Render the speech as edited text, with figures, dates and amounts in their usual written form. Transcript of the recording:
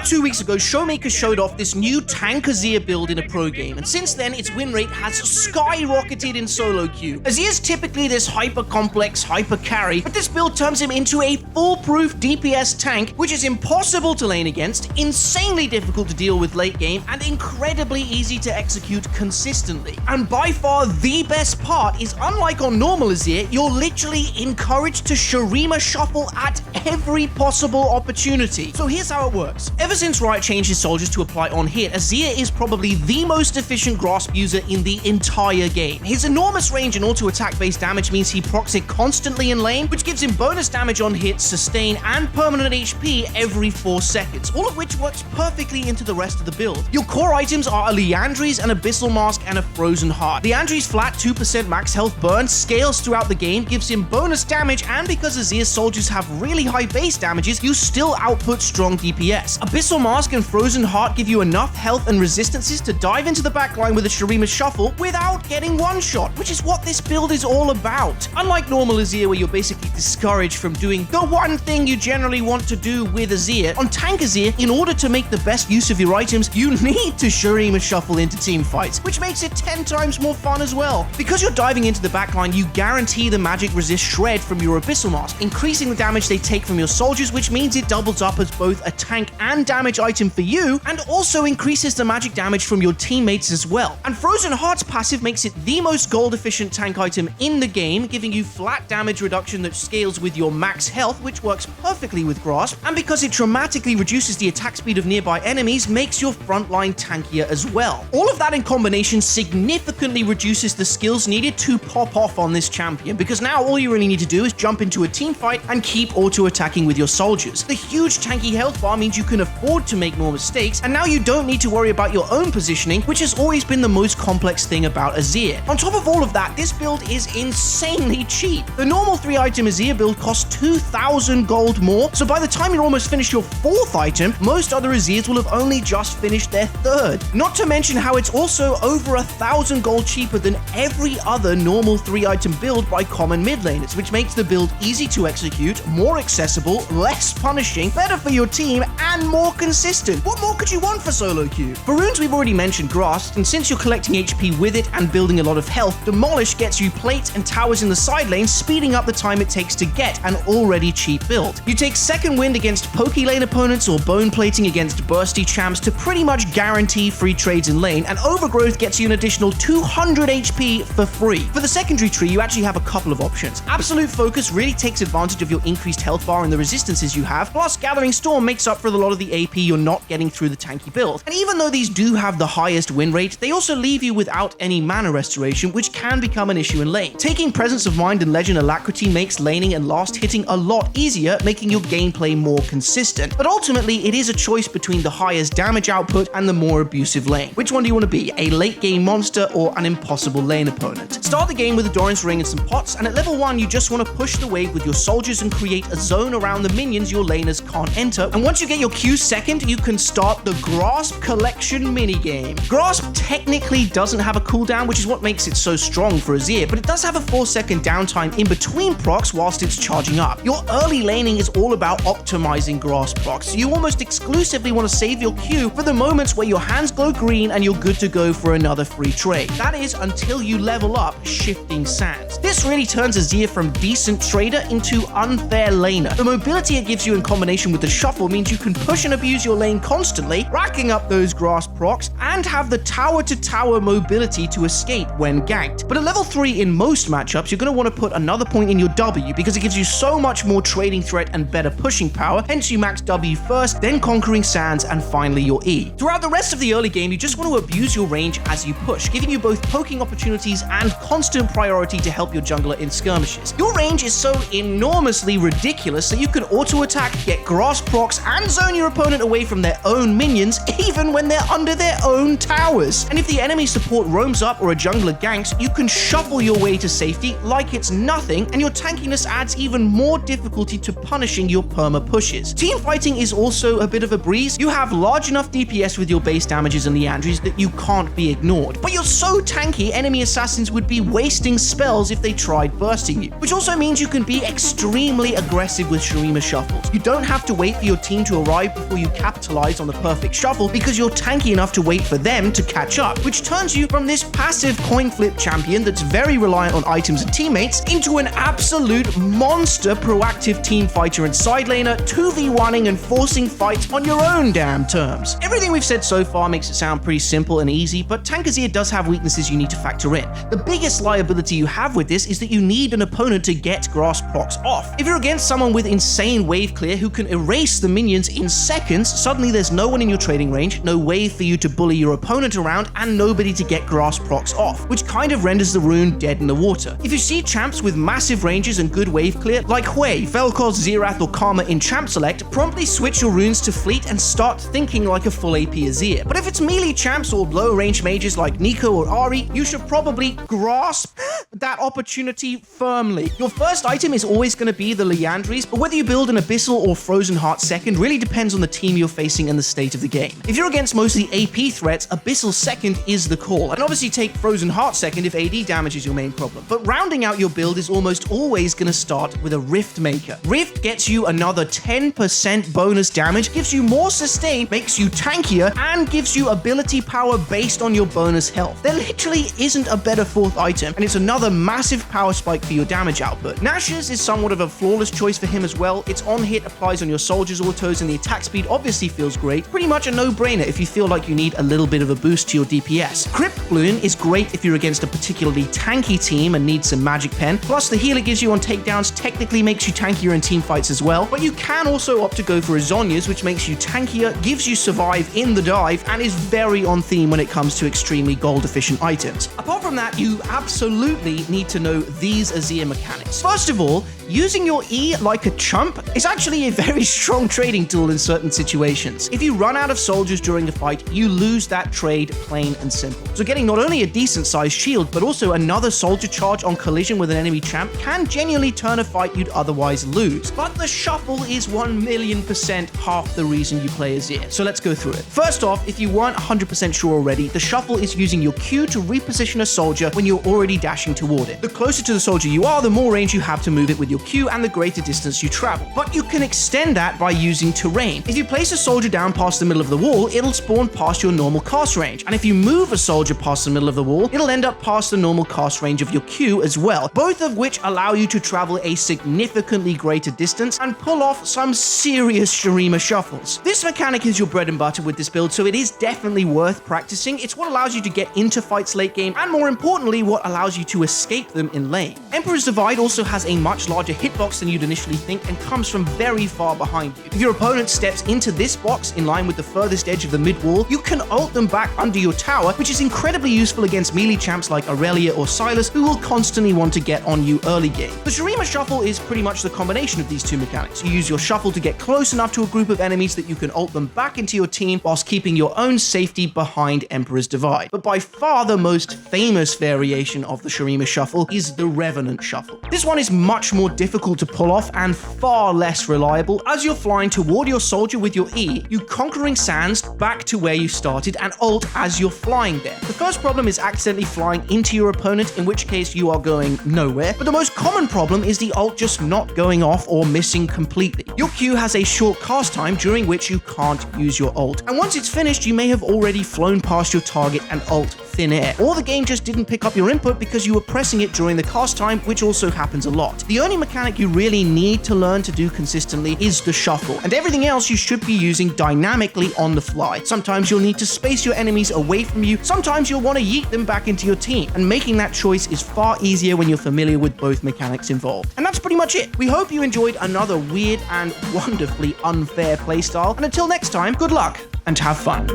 2 weeks ago, Showmaker showed off this new Tank Azir build in a pro game, and since then, its win rate has skyrocketed in solo queue. Azir's typically this hyper-complex, hyper-carry, but this build turns him into a foolproof DPS tank, which is impossible to lane against, insanely difficult to deal with late game, and incredibly easy to execute consistently. And by far the best part is, unlike on normal Azir, you're literally encouraged to Shurima Shuffle at every possible opportunity. So here's how it works. Ever since Riot changed his soldiers to apply on hit, Azir is probably the most efficient grasp user in the entire game. His enormous range and auto-attack based damage means he procs it constantly in lane, which gives him bonus damage on hit, sustain, and permanent HP every 4 seconds, all of which works perfectly into the rest of the build. Your core items are a Liandry's, an Abyssal Mask, and a Frozen Heart. Liandry's flat 2% max health burn scales throughout the game, gives him bonus damage, and because Azir's soldiers have really high base damages, you still output strong DPS. Abyssal Mask and Frozen Heart give you enough health and resistances to dive into the backline with a Shurima Shuffle without getting one-shot, which is what this build is all about. Unlike normal Azir, where you're basically discouraged from doing the one thing you generally want to do with Azir, on Tank Azir, in order to make the best use of your items, you need to Shurima Shuffle into team fights, which makes it 10 times more fun as well. Because you're diving into the backline, you guarantee the magic resist shred from your Abyssal Mask, increasing the damage they take from your soldiers, which means it doubles up as both a tank and damage item for you, and also increases the magic damage from your teammates as well. And Frozen Heart's passive makes it the most gold efficient tank item in the game, giving you flat damage reduction that scales with your max health, which works perfectly with Grasp, and because it dramatically reduces the attack speed of nearby enemies, makes your frontline tankier as well. All of that in combination significantly reduces the skills needed to pop off on this champion, because now all you really need to do is jump into a team fight and keep auto-attacking with your soldiers. The huge tanky health bar means you can afford to make more mistakes, and now you don't need to worry about your own positioning, which has always been the most complex thing about Azir. On top of all of that, this build is insanely cheap. The normal 3-item Azir build costs 2,000 gold more, so by the time you're almost finished your 4th item, most other Azirs will have only just finished their 3rd. Not to mention how it's also over 1,000 gold cheaper than every other normal 3-item build by common mid laners, which makes the build easy to execute, more accessible, less punishing, better for your team, and more consistent. What more could you want for solo queue? For runes, we've already mentioned Grasp, and since you're collecting HP with it and building a lot of health, Demolish gets you plates and towers in the side lane, speeding up the time it takes to get an already cheap build. You take Second Wind against Poke lane opponents or Bone Plating against bursty champs to pretty much guarantee free trades in lane, and Overgrowth gets you an additional 200 HP for free. For the secondary tree, you actually have a couple of options. Absolute Focus really takes advantage of your increased health bar and the resistances you have, plus Gathering Storm makes up for a lot of the AP you're not getting through the tanky build. And even though these do have the highest win rate, they also leave you without any mana restoration, which can become an issue in lane. Taking Presence of Mind and Legend Alacrity makes laning and last hitting a lot easier, making your gameplay more consistent. But ultimately, it is a choice between the highest damage output and the more abusive lane. Which one do you want to be? A late game monster or an impossible lane opponent? Start the game with a Doran's Ring and some pots, and at level 1 you just want to push the wave with your soldiers and create a zone around the minions your laners can't enter, and once you get your Q second, you can start the Grasp Collection minigame. Grasp technically doesn't have a cooldown, which is what makes it so strong for Azir, but it does have a 4-second downtime in between procs whilst it's charging up. Your early laning is all about optimizing Grasp procs, so you almost exclusively want to save your Q for the moments where your hands glow green and you're good to go for another free trade. That is until you level up Shifting Sands. This really turns Azir from decent trader into unfair laner. The mobility it gives you in combination with the shuffle means you can push and abuse your lane constantly, racking up those Grasp procs, and have the tower-to-tower mobility to escape when ganked. But at level 3 in most matchups, you're going to want to put another point in your W because it gives you so much more trading threat and better pushing power, hence you max W first, then Conquering Sands, and finally your E. Throughout the rest of the early game, you just want to abuse your range as you push, giving you both poking opportunities and constant priority to help your jungler in skirmishes. Your range is so enormously ridiculous that you can auto-attack, get Grasp procs, and zone your opponent away from their own minions, even when they're under their own towers. And if the enemy support roams up or a jungler ganks, you can shuffle your way to safety like it's nothing, and your tankiness adds even more difficulty to punishing your perma pushes. Team fighting is also a bit of a breeze. You have large enough DPS with your base damages and Liandry's that you can't be ignored. But you're so tanky, enemy assassins would be wasting spells if they tried bursting you, which also means you can be extremely aggressive with Shurima Shuffles. You don't have to wait for your team to arrive before before you capitalize on the perfect shuffle because you're tanky enough to wait for them to catch up, which turns you from this passive coin flip champion that's very reliant on items and teammates into an absolute monster proactive team fighter and side laner, 2v1ing and forcing fights on your own damn terms. Everything we've said so far makes it sound pretty simple and easy, but Tank Azir does have weaknesses you need to factor in. The biggest liability you have with this is that you need an opponent to get grass procs off. If you're against someone with insane wave clear who can erase the minions in seconds, suddenly there's no one in your trading range, no way for you to bully your opponent around, and nobody to get grass procs off, which kind of renders the rune dead in the water. If you see champs with massive ranges and good wave clear, like Hui, Vel'Koz, Xerath, or Karma in champ select, promptly switch your runes to fleet and start thinking like a full AP Azir. But if it's melee champs or low range mages like Nico or Ahri, you should probably grasp that opportunity firmly. Your first item is always going to be the Liandry's, but whether you build an Abyssal or Frozen Heart second really depends on the team you're facing and the state of the game. If you're against mostly AP threats, Abyssal second is the call, and obviously take Frozen Heart second if AD damage is your main problem. But rounding out your build is almost always going to start with a Rift Maker. Rift gets you another 10% bonus damage, gives you more sustain, makes you tankier, and gives you ability power based on your bonus health. There literally isn't a better fourth item, and it's another massive power spike for your damage output. Nash's is somewhat of a flawless choice for him as well. Its on hit applies on your soldiers' autos, and the attack speed obviously feels great. Pretty much a no-brainer if you feel like you need a little bit of a boost to your DPS. Crypt Balloon is great if you're against a particularly tanky team and need some magic pen, plus the heal it gives you on takedowns technically makes you tankier in team fights as well, but you can also opt to go for Azonya's, which makes you tankier, gives you survive in the dive, and is very on theme when it comes to extremely gold efficient items. Apart from that, you absolutely need to know these Azir mechanics. First of all, using your E like a chump is actually a very strong trading tool in certain situations. If you run out of soldiers during a fight, you lose that trade plain and simple. So getting not only a decent sized shield, but also another soldier charge on collision with an enemy champ can genuinely turn a fight you'd otherwise lose. But the shuffle is 1,000,000% half the reason you play Azir. So let's go through it. First off, if you weren't 100% sure already, the shuffle is using your Q to reposition a soldier when you're already dashing toward it. The closer to the soldier you are, the more range you have to move it with your Q and the greater distance you travel. But you can extend that by using terrain. If you place a soldier down past the middle of the wall, it'll spawn past your normal cast range. And if you move a soldier past the middle of the wall, it'll end up past the normal cast range of your Q as well, both of which allow you to travel a significantly greater distance and pull off some serious Shurima Shuffles. This mechanic is your bread and butter with this build, so it is definitely worth practicing. It's what allows you to get into fights late game, and more importantly, what allows you to escape them in lane. Emperor's Divide also has a much larger hitbox than you'd initially think and comes from very far behind you. If your opponent steps into this box in line with the furthest edge of the mid wall, you can ult them back under your tower, which is incredibly useful against melee champs like Aurelia or Sylas, who will constantly want to get on you early game. The Shurima Shuffle is pretty much the combination of these two mechanics. You use your shuffle to get close enough to a group of enemies that you can ult them back into your team whilst keeping your own safety behind Emperor's Divide. But by far the most famous variation of the Shurima Shuffle is the Revenant Shuffle. This one is much more difficult to pull off and far less reliable. As you're flying toward your soldier with your E, you Conquering Sands back to where you started and ult as you're flying there. The first problem is accidentally flying into your opponent, in which case you are going nowhere, but the most common problem is the ult just not going off or missing completely. Your Q has a short cast time during which you can't use your ult, and once it's finished you may have already flown past your target and ult thin air, or the game just didn't pick up your input because you were pressing it during the cast time, which also happens a lot. The only mechanic you really need to learn to do consistently is the shuffle, and everything else you should be using dynamically on the fly. Sometimes you'll need to space your enemies away from you, sometimes you'll want to yeet them back into your team, and making that choice is far easier when you're familiar with both mechanics involved. And that's pretty much it. We hope you enjoyed another weird and wonderfully unfair playstyle, and until next time, good luck and have fun.